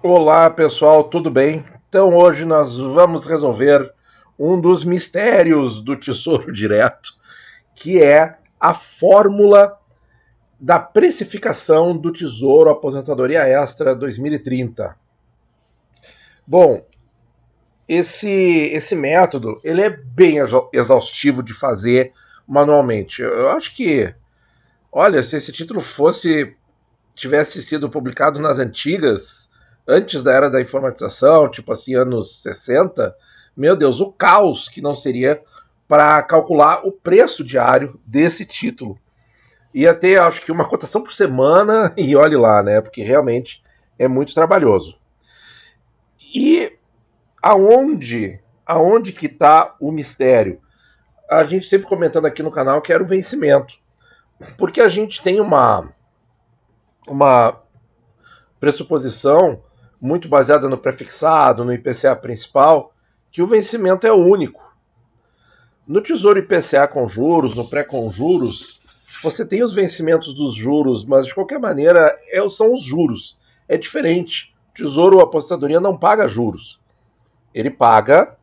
Olá pessoal, tudo bem? Então hoje nós vamos resolver um dos mistérios do Tesouro Direto, que é a fórmula da precificação do Tesouro Aposentadoria Extra 2030. Bom, esse método ele é bem exaustivo de fazer manualmente. Eu acho que, olha, se esse título tivesse sido publicado nas antigas, antes da era da informatização, tipo assim, anos 60, meu Deus, o caos que não seria para calcular o preço diário desse título. Ia ter, acho que, uma cotação por semana e olhe lá, né? Porque realmente é muito trabalhoso. E aonde que está o mistério? A gente sempre comentando aqui no canal que era o vencimento. Porque a gente tem uma pressuposição muito baseada no prefixado, no IPCA principal, que o vencimento é único. No Tesouro IPCA com juros, no pré com juros, você tem os vencimentos dos juros, mas de qualquer maneira são os juros. É diferente. O Tesouro Aposentadoria não paga juros. Ele paga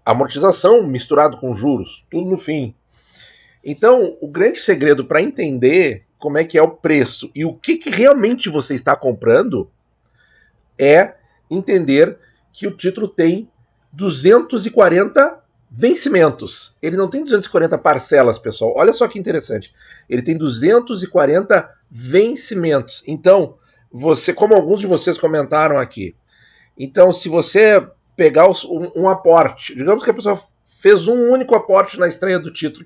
amortização misturado com juros, tudo no fim. Então, o grande segredo para entender como é que é o preço e o que realmente você está comprando é entender que o título tem 240 vencimentos. Ele não tem 240 parcelas, pessoal. Olha só que interessante. Ele tem 240 vencimentos. Então, como alguns de vocês comentaram aqui, então se você pegar um aporte, digamos que a pessoa fez um único aporte na estreia do título,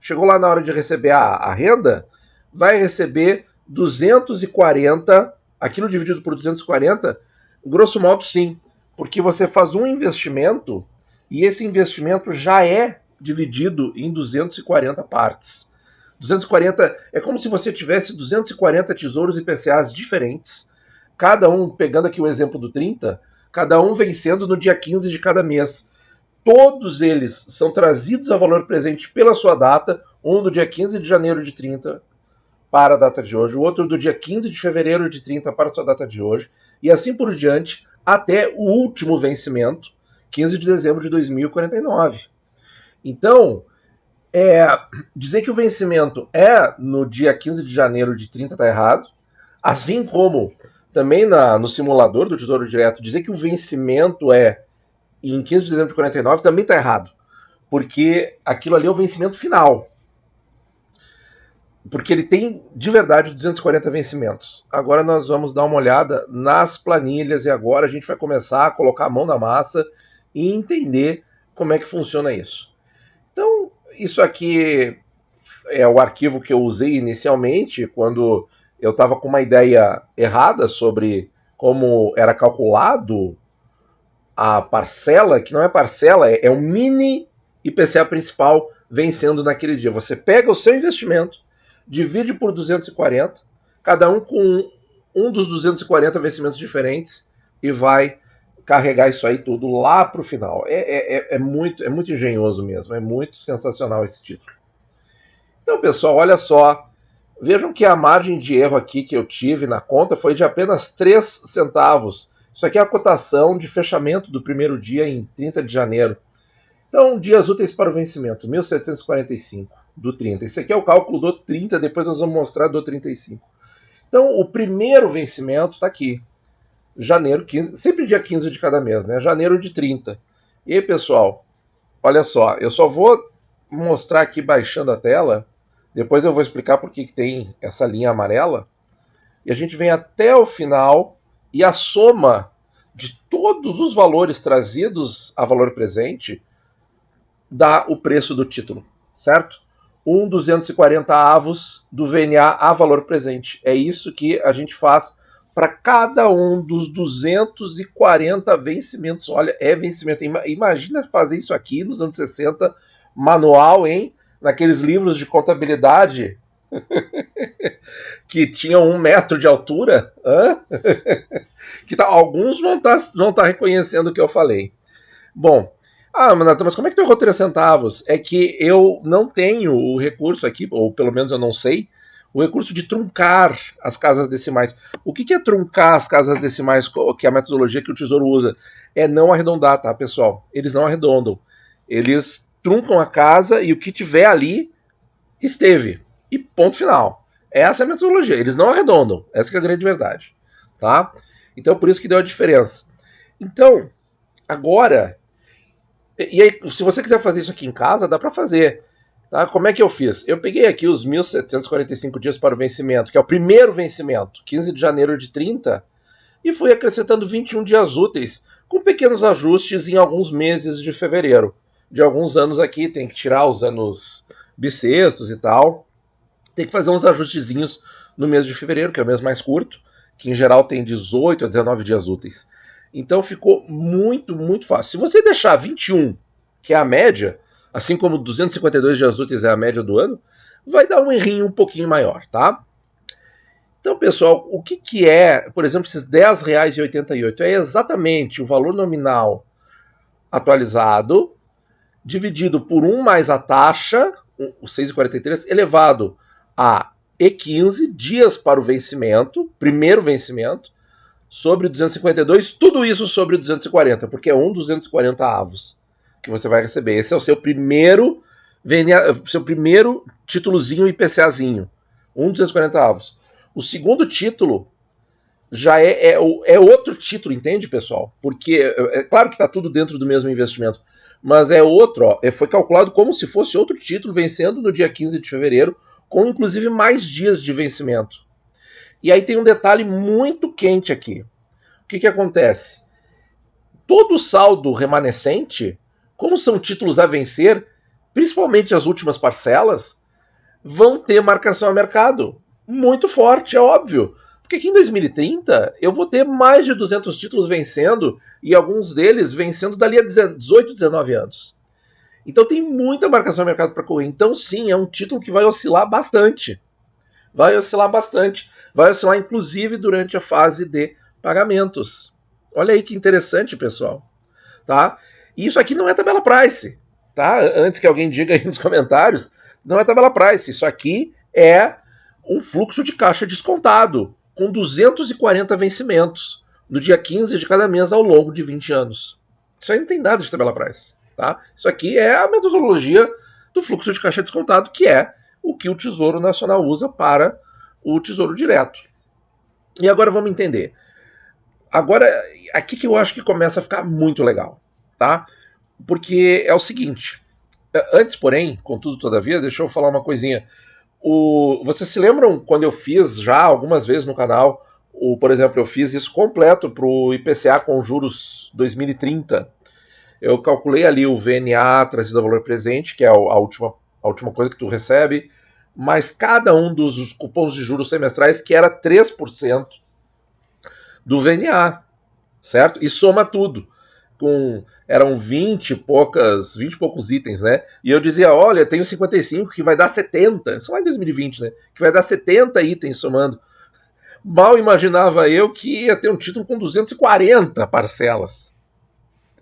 chegou lá na hora de receber a renda, vai receber 240, aquilo dividido por 240, grosso modo sim, porque você faz um investimento e esse investimento já é dividido em 240 partes. 240 é como se você tivesse 240 tesouros IPCAs diferentes, cada um, pegando aqui o exemplo do 30, cada um vencendo no dia 15 de cada mês. Todos eles são trazidos a valor presente pela sua data, um do dia 15 de janeiro de 30 para a data de hoje, o outro do dia 15 de fevereiro de 30 para a sua data de hoje, e assim por diante, até o último vencimento, 15 de dezembro de 2049. Então, dizer que o vencimento é no dia 15 de janeiro de 30 está errado, assim como também no simulador do Tesouro Direto, dizer que o vencimento é em 15 de dezembro de 49 também está errado, porque aquilo ali é o vencimento final. Porque ele tem de verdade 240 vencimentos. Agora nós vamos dar uma olhada nas planilhas e agora a gente vai começar a colocar a mão na massa e entender como é que funciona isso. Então, isso aqui é o arquivo que eu usei inicialmente quando eu estava com uma ideia errada sobre como era calculado a parcela, que não é parcela, é o mini IPCA principal vencendo naquele dia. Você pega o seu investimento, divide por 240, cada um com um dos 240 vencimentos diferentes e vai carregar isso aí tudo lá para o final. É muito engenhoso mesmo, é muito sensacional esse título. Então, pessoal, olha só. Vejam que a margem de erro aqui que eu tive na conta foi de apenas 3 centavos. Isso aqui é a cotação de fechamento do primeiro dia em 30 de janeiro. Então, dias úteis para o vencimento, 1745 do 30. Esse aqui é o cálculo do 30, depois nós vamos mostrar do 35. Então, o primeiro vencimento está aqui. Janeiro 15, sempre dia 15 de cada mês, né? Janeiro de 30. E aí, pessoal, olha só, eu só vou mostrar aqui baixando a tela, depois eu vou explicar por que tem essa linha amarela, e a gente vem até o final e a soma de todos os valores trazidos a valor presente dá o preço do título, certo? 240 avos do VNA a valor presente. É isso que a gente faz para cada um dos 240 vencimentos. Olha, é vencimento. Imagina fazer isso aqui nos anos 60, manual, hein? Naqueles livros de contabilidade que tinham 1 metro de altura. Que alguns vão tá reconhecendo o que eu falei. Bom, mas como é que tu errou 3 centavos? É que eu não tenho o recurso aqui, ou pelo menos eu não sei, o recurso de truncar as casas decimais. O que é truncar as casas decimais, que é a metodologia que o Tesouro usa? É não arredondar, tá, pessoal? Eles não arredondam. Eles truncam a casa e o que tiver ali esteve. E ponto final. Essa é a metodologia. Eles não arredondam. Essa é a grande verdade. Tá? Então, por isso que deu a diferença. Então, agora... E aí, se você quiser fazer isso aqui em casa, dá para fazer. Tá? Como é que eu fiz? Eu peguei aqui os 1.745 dias para o vencimento, que é o primeiro vencimento, 15 de janeiro de 30, e fui acrescentando 21 dias úteis, com pequenos ajustes em alguns meses de fevereiro. De alguns anos aqui, tem que tirar os anos bissextos e tal. Tem que fazer uns ajustezinhos no mês de fevereiro, que é o mês mais curto, que em geral tem 18 a 19 dias úteis. Então ficou muito, muito fácil. Se você deixar 21, que é a média, assim como 252 dias úteis é a média do ano, vai dar um errinho um pouquinho maior, tá? Então, pessoal, o que é, por exemplo, esses R$10,88? É exatamente o valor nominal atualizado, dividido por 1 mais a taxa, o 6,43, elevado a E15, dias para o vencimento, primeiro vencimento, sobre o 252, tudo isso sobre o 240, porque é 240 avos que você vai receber. Esse é o seu primeiro títulozinho IPCAzinho, 240 avos. O segundo título já é outro título, entende, pessoal? Porque é claro que está tudo dentro do mesmo investimento, mas é outro, ó, foi calculado como se fosse outro título, vencendo no dia 15 de fevereiro, com inclusive mais dias de vencimento. E aí tem um detalhe muito quente aqui. O que acontece? Todo o saldo remanescente, como são títulos a vencer, principalmente as últimas parcelas, vão ter marcação a mercado muito forte, é óbvio. Porque aqui em 2030 eu vou ter mais de 200 títulos vencendo e alguns deles vencendo dali a 18, 19 anos. Então tem muita marcação a mercado para correr. Então sim, é um título que vai oscilar bastante. Vai oscilar bastante. Vai oscilar inclusive durante a fase de pagamentos. Olha aí que interessante, pessoal. Tá? Isso aqui não é tabela price. Tá? Antes que alguém diga aí nos comentários, não é tabela price. Isso aqui é um fluxo de caixa descontado, com 240 vencimentos, no dia 15 de cada mês ao longo de 20 anos. Isso aí não tem nada de tabela price. Tá? Isso aqui é a metodologia do fluxo de caixa descontado, que é o que o Tesouro Nacional usa para o Tesouro Direto. E agora vamos entender. Agora, aqui que eu acho que começa a ficar muito legal, tá? Porque é o seguinte, antes, porém, contudo, todavia, deixa eu falar uma coisinha. Vocês se lembram quando eu fiz já algumas vezes no canal, por exemplo, eu fiz isso completo para o IPCA com juros 2030. Eu calculei ali o VNA trazido a valor presente, que é a última coisa que tu recebe, mas cada um dos cupons de juros semestrais, que era 3% do VNA, certo? E soma tudo. Eram 20 e poucos itens, né? E eu dizia, olha, tenho 55 que vai dar 70, só lá em 2020, né? Que vai dar 70 itens somando. Mal imaginava eu que ia ter um título com 240 parcelas.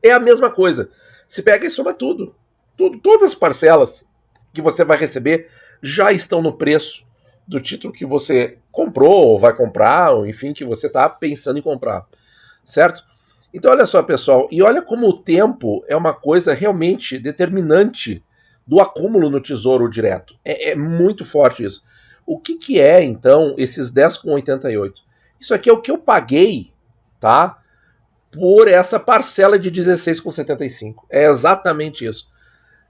É a mesma coisa. Se pega e soma tudo. Todas as parcelas que você vai receber já estão no preço do título que você comprou, ou vai comprar, ou enfim, que você está pensando em comprar. Certo? Então olha só, pessoal, e olha como o tempo é uma coisa realmente determinante do acúmulo no Tesouro Direto. É muito forte isso. O que é, então, esses 10,88? Isso aqui é o que eu paguei, tá? Por essa parcela de 16,75. É exatamente isso.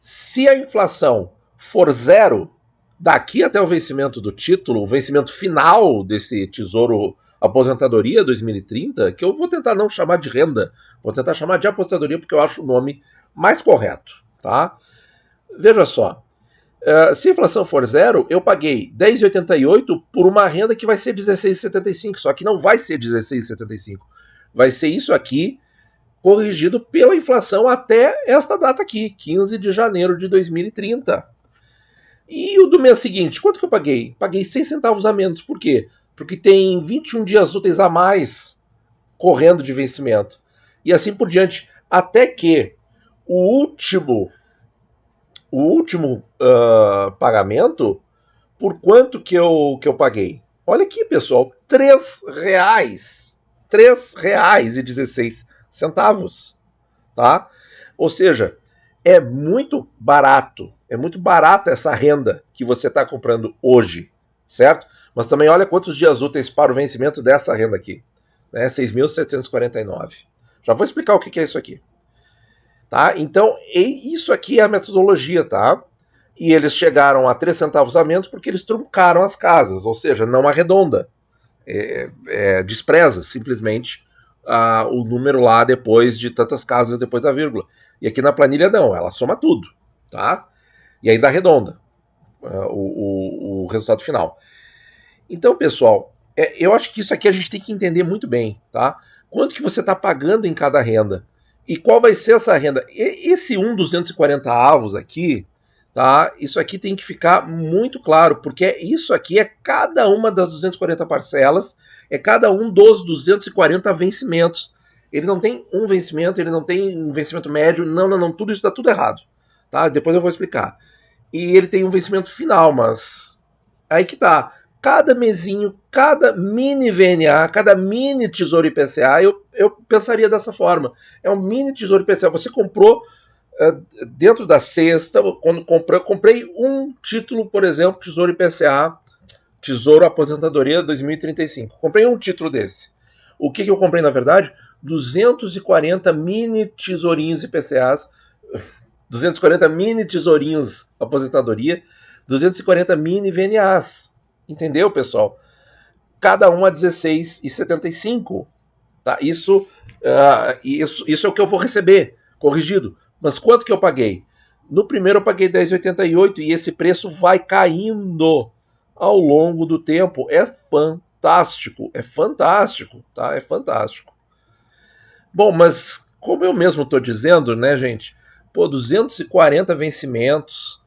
Se a inflação for zero, daqui até o vencimento do título, o vencimento final desse Tesouro Aposentadoria 2030, que eu vou tentar não chamar de renda, vou tentar chamar de aposentadoria porque eu acho o nome mais correto, tá? Veja só, se a inflação for zero, eu paguei 10,88 por uma renda que vai ser 16,75, só que não vai ser 16,75. Vai ser isso aqui corrigido pela inflação até esta data aqui, 15 de janeiro de 2030. E o do mês seguinte, quanto que eu paguei? Paguei 6 centavos a menos. Por quê? Porque tem 21 dias úteis a mais correndo de vencimento. E assim por diante, até que o último pagamento por quanto que eu paguei? Olha aqui, pessoal, R$3. R$3,16, tá? Ou seja, é muito barata essa renda que você está comprando hoje, certo? Mas também olha quantos dias úteis para o vencimento dessa renda aqui, né? 6.749. Já vou explicar o que é isso aqui, tá? Então, isso aqui é a metodologia, tá? E eles chegaram a 3 centavos a menos porque eles truncaram as casas, ou seja, não arredonda, despreza simplesmente o número lá depois de tantas casas depois da vírgula. E aqui na planilha não, ela soma tudo, tá? E ainda arredonda o resultado final. Então, pessoal, eu acho que isso aqui a gente tem que entender muito bem, tá? Quanto que você está pagando em cada renda e qual vai ser essa renda. Esse 240 avos aqui, tá? Isso aqui tem que ficar muito claro, porque isso aqui é cada uma das 240 parcelas, é cada um dos 240 vencimentos. Ele não tem um vencimento, ele não tem um vencimento médio, não, tudo isso dá tudo errado, tá? Depois eu vou explicar. E ele tem um vencimento final, mas aí que tá. Cada mesinho, cada mini VNA, cada mini Tesouro IPCA, eu pensaria dessa forma. É um mini Tesouro IPCA. Você comprou dentro da cesta, quando comprei um título, por exemplo, Tesouro IPCA, Tesouro Aposentadoria 2035. Comprei um título desse. O que eu comprei, na verdade? 240 mini tesourinhos IPCAs, 240 mini tesourinhos Aposentadoria, 240 mini VNAs. Entendeu, pessoal? Cada um a 16,75. Tá? Isso é o que eu vou receber, corrigido. Mas quanto que eu paguei? No primeiro eu paguei 10,88 e esse preço vai caindo ao longo do tempo. É fantástico, tá? É fantástico. Bom, mas como eu mesmo estou dizendo, né, gente? 240 vencimentos.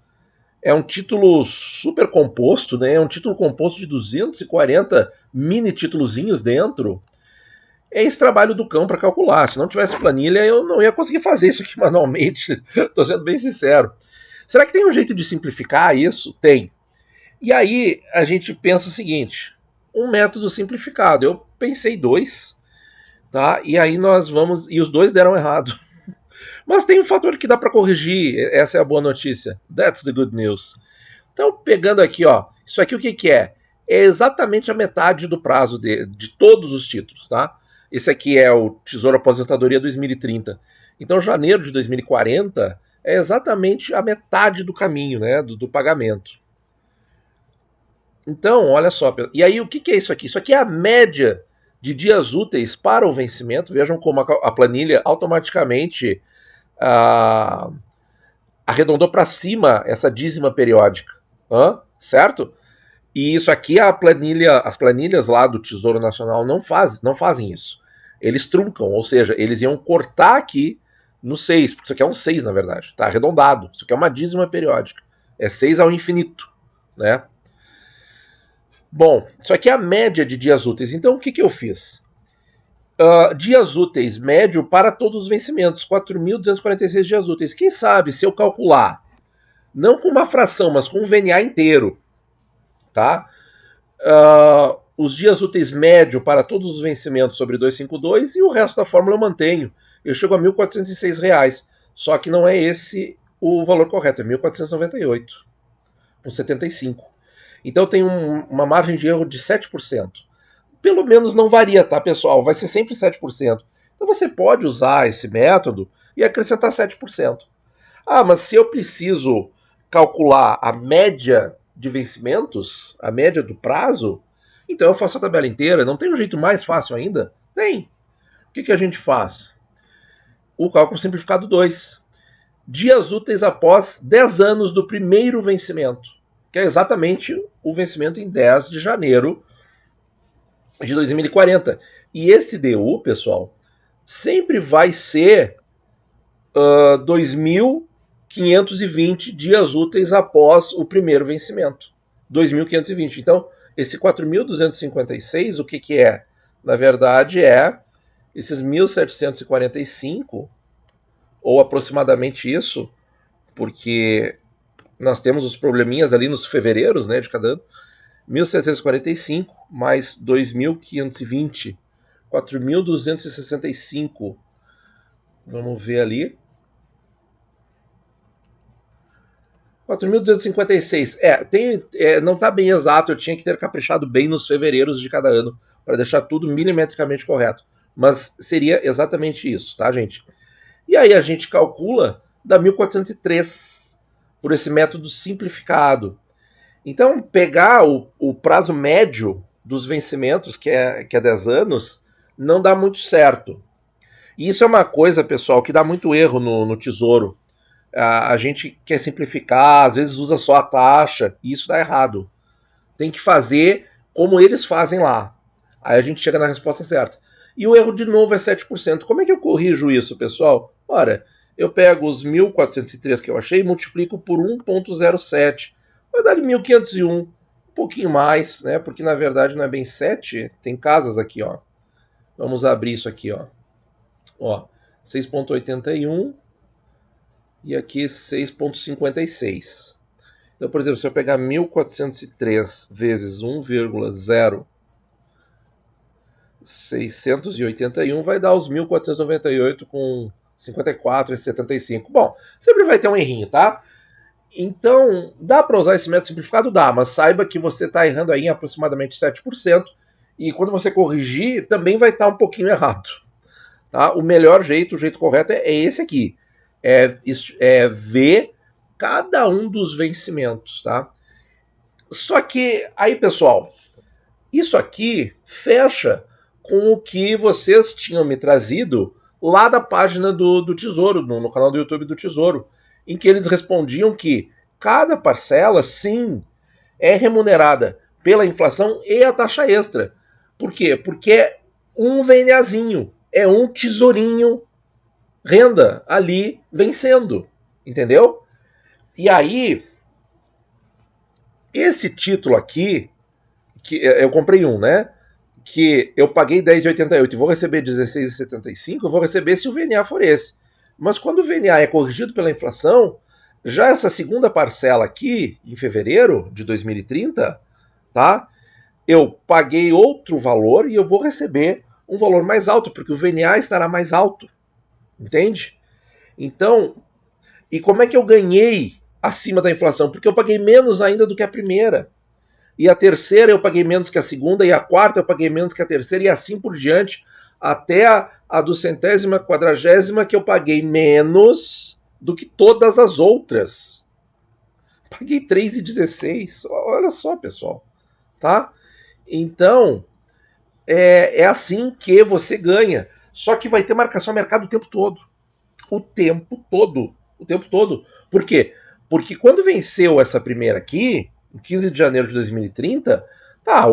É um título super composto, né? É um título composto de 240 mini títulozinhos dentro. É esse trabalho do cão para calcular. Se não tivesse planilha, eu não ia conseguir fazer isso aqui manualmente. Estou sendo bem sincero. Será que tem um jeito de simplificar isso? Tem. E aí a gente pensa o seguinte: um método simplificado. Eu pensei 2, tá? E aí nós vamos. E os 2 deram errado. Mas tem um fator que dá para corrigir, essa é a boa notícia. That's the good news. Então, pegando aqui, ó, isso aqui o que é? É exatamente a metade do prazo de todos os títulos, tá? Esse aqui é o Tesouro Aposentadoria 2030. Então, janeiro de 2040 é exatamente a metade do caminho, né, do pagamento. Então, olha só. E aí, o que é isso aqui? Isso aqui é a média de dias úteis para o vencimento. Vejam como a planilha automaticamente arredondou para cima essa dízima periódica, certo? E isso aqui as planilhas lá do Tesouro Nacional não fazem isso. Eles truncam, ou seja, eles iam cortar aqui no 6, porque isso aqui é um 6 na verdade, tá arredondado. Isso aqui é uma dízima periódica. É 6 ao infinito, né? Bom, isso aqui é a média de dias úteis. Então o que eu fiz? Dias úteis médio para todos os vencimentos, 4.246 dias úteis. Quem sabe se eu calcular, não com uma fração, mas com um VNA inteiro, tá? Os dias úteis médio para todos os vencimentos sobre 252 e o resto da fórmula eu mantenho. Eu chego a R$ 1.406. Só que não é esse o valor correto, é 1.498,75. Então tem uma margem de erro de 7%. Pelo menos não varia, tá, pessoal? Vai ser sempre 7%. Então você pode usar esse método e acrescentar 7%. Mas se eu preciso calcular a média de vencimentos, a média do prazo, então eu faço a tabela inteira. Não tem um jeito mais fácil ainda? Tem. O que a gente faz? O cálculo simplificado 2. Dias úteis após 10 anos do primeiro vencimento, que é exatamente o vencimento em 10 de janeiro de 2040. E esse DU, pessoal, sempre vai ser 2.520 dias úteis após o primeiro vencimento. 2.520. Então, esse 4.256, o que é? Na verdade, é esses 1.745, ou aproximadamente isso, porque nós temos os probleminhas ali nos fevereiros, né, de cada ano. 1.745 mais 2.520, 4.265. Vamos ver ali. 4.256. Não está bem exato, eu tinha que ter caprichado bem nos fevereiros de cada ano, para deixar tudo milimetricamente correto. Mas seria exatamente isso, tá, gente? E aí a gente calcula da 1.403, por esse método simplificado. Então, pegar o prazo médio dos vencimentos, que é 10 anos, não dá muito certo. E isso é uma coisa, pessoal, que dá muito erro no Tesouro. A gente quer simplificar, às vezes usa só a taxa, e isso dá errado. Tem que fazer como eles fazem lá. Aí a gente chega na resposta certa. E o erro, de novo, é 7%. Como é que eu corrijo isso, pessoal? Ora, eu pego os 1.403 que eu achei e multiplico por 1.07. Vai dar 1.501, um pouquinho mais, né? Porque na verdade não é bem 7, tem casas aqui, ó. Vamos abrir isso aqui, ó. Ó, 6.81 e aqui 6.56. Então, por exemplo, se eu pegar 1.403 vezes 1,681, vai dar os 1.498 com 54 e 75. Bom, sempre vai ter um errinho, tá? Então, dá para usar esse método simplificado? Dá, mas saiba que você está errando aí em aproximadamente 7%, e quando você corrigir, também vai estar um pouquinho errado. Tá? O melhor jeito, o jeito correto é esse aqui. É ver cada um dos vencimentos, tá? Só que, aí, pessoal, isso aqui fecha com o que vocês tinham me trazido lá da página do Tesouro, no canal do YouTube do Tesouro, em que eles respondiam que cada parcela, sim, é remunerada pela inflação e a taxa extra. Por quê? Porque é um VNAzinho, é um tesourinho renda ali vencendo, entendeu? E aí, esse título aqui, que eu comprei um, né? Que eu paguei R$10,88 e vou receber R$16,75, eu vou receber se o VNA for esse. Mas quando o VNA é corrigido pela inflação, já essa segunda parcela aqui, em fevereiro de 2030, tá? Eu paguei outro valor e eu vou receber um valor mais alto, porque o VNA estará mais alto. Entende? Então, e como é que eu ganhei acima da inflação? Porque eu paguei menos ainda do que a primeira. E a terceira eu paguei menos que a segunda, e a quarta eu paguei menos que a terceira, e assim por diante, até a do 100ª, 40ª, que eu paguei menos do que todas as outras. Paguei 3,16. Olha só, pessoal. Tá? Então, é assim que você ganha. Só que vai ter marcação a mercado o tempo todo. O tempo todo. O tempo todo. Por quê? Porque quando venceu essa primeira aqui, em 15 de janeiro de 2030, tá,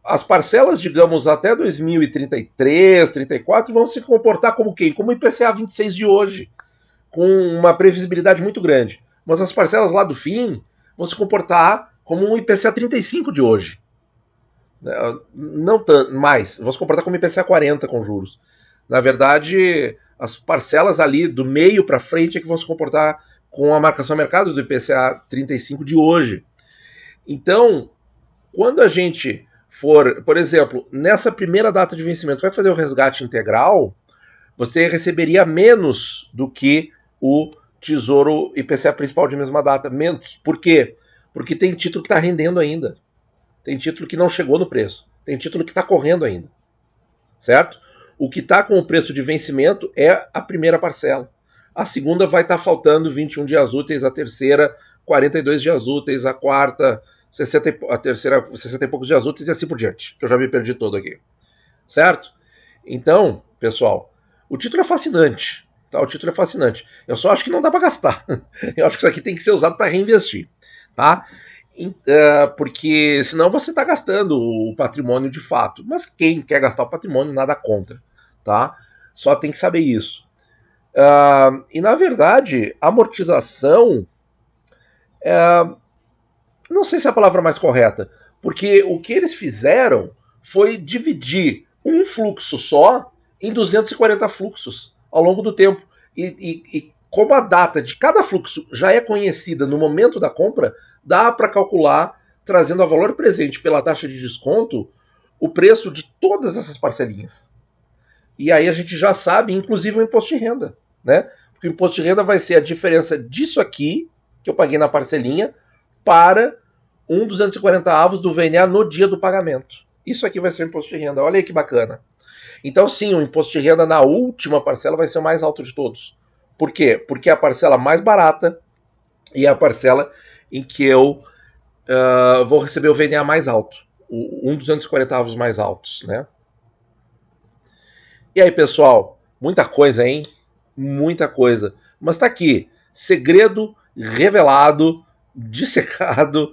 as parcelas, digamos, até 2033, 34, vão se comportar como quem? Como o IPCA 26 de hoje, com uma previsibilidade muito grande. Mas as parcelas lá do fim vão se comportar como um IPCA 35 de hoje. Não tanto, mais, vão se comportar como IPCA 40 com juros. Na verdade, as parcelas ali do meio para frente é que vão se comportar com a marcação a mercado do IPCA 35 de hoje. Então, quando a gente for, por exemplo, nessa primeira data de vencimento, vai fazer o resgate integral, você receberia menos do que o Tesouro IPCA principal de mesma data. Menos. Por quê? Porque tem título que está rendendo ainda. Tem título que não chegou no preço. Tem título que está correndo ainda. Certo? O que está com o preço de vencimento é a primeira parcela. A segunda vai estar faltando 21 dias úteis, a terceira 42 dias úteis, a quarta a terceira 60 e poucos dias úteis e assim por diante, que eu já me perdi todo aqui. Certo? Então, pessoal, o título é fascinante. Tá? O título é fascinante. Eu só acho que não dá para gastar. Eu acho que isso aqui tem que ser usado para reinvestir. Tá? Porque senão você está gastando o patrimônio de fato. Mas quem quer gastar o patrimônio, nada contra. Tá? Só tem que saber isso. E na verdade, amortização, não sei se é a palavra mais correta, porque o que eles fizeram foi dividir um fluxo só em 240 fluxos ao longo do tempo. E como a data de cada fluxo já é conhecida no momento da compra, dá para calcular, trazendo a valor presente pela taxa de desconto, o preço de todas essas parcelinhas. E aí a gente já sabe, inclusive, o imposto de renda, né? Porque o imposto de renda vai ser a diferença disso aqui, que eu paguei na parcelinha, para 240 avos do VNA no dia do pagamento. Isso aqui vai ser o imposto de renda. Olha aí que bacana. Então, sim, o imposto de renda na última parcela vai ser o mais alto de todos. Por quê? Porque é a parcela mais barata e é a parcela em que eu vou receber o VNA mais alto. 240 avos mais altos, né? E aí, pessoal, muita coisa, hein? Muita coisa. Mas tá aqui, segredo revelado, dissecado,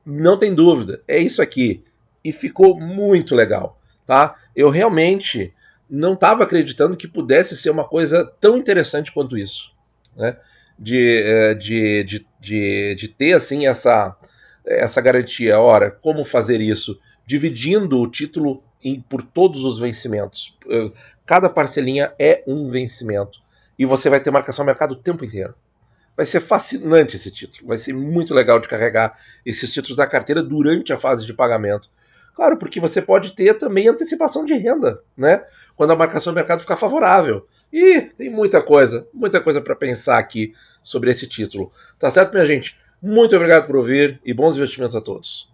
não tem dúvida, é isso aqui. E ficou muito legal, tá? Eu realmente não estava acreditando que pudesse ser uma coisa tão interessante quanto isso, né? De ter, assim, essa garantia. Ora, como fazer isso? Dividindo o título por todos os vencimentos. Cada parcelinha é um vencimento. E você vai ter marcação ao mercado o tempo inteiro. Vai ser fascinante esse título. Vai ser muito legal de carregar esses títulos da carteira durante a fase de pagamento. Claro, porque você pode ter também antecipação de renda, né? Quando a marcação do mercado ficar favorável. E tem muita coisa para pensar aqui sobre esse título. Tá certo, minha gente? Muito obrigado por ouvir e bons investimentos a todos.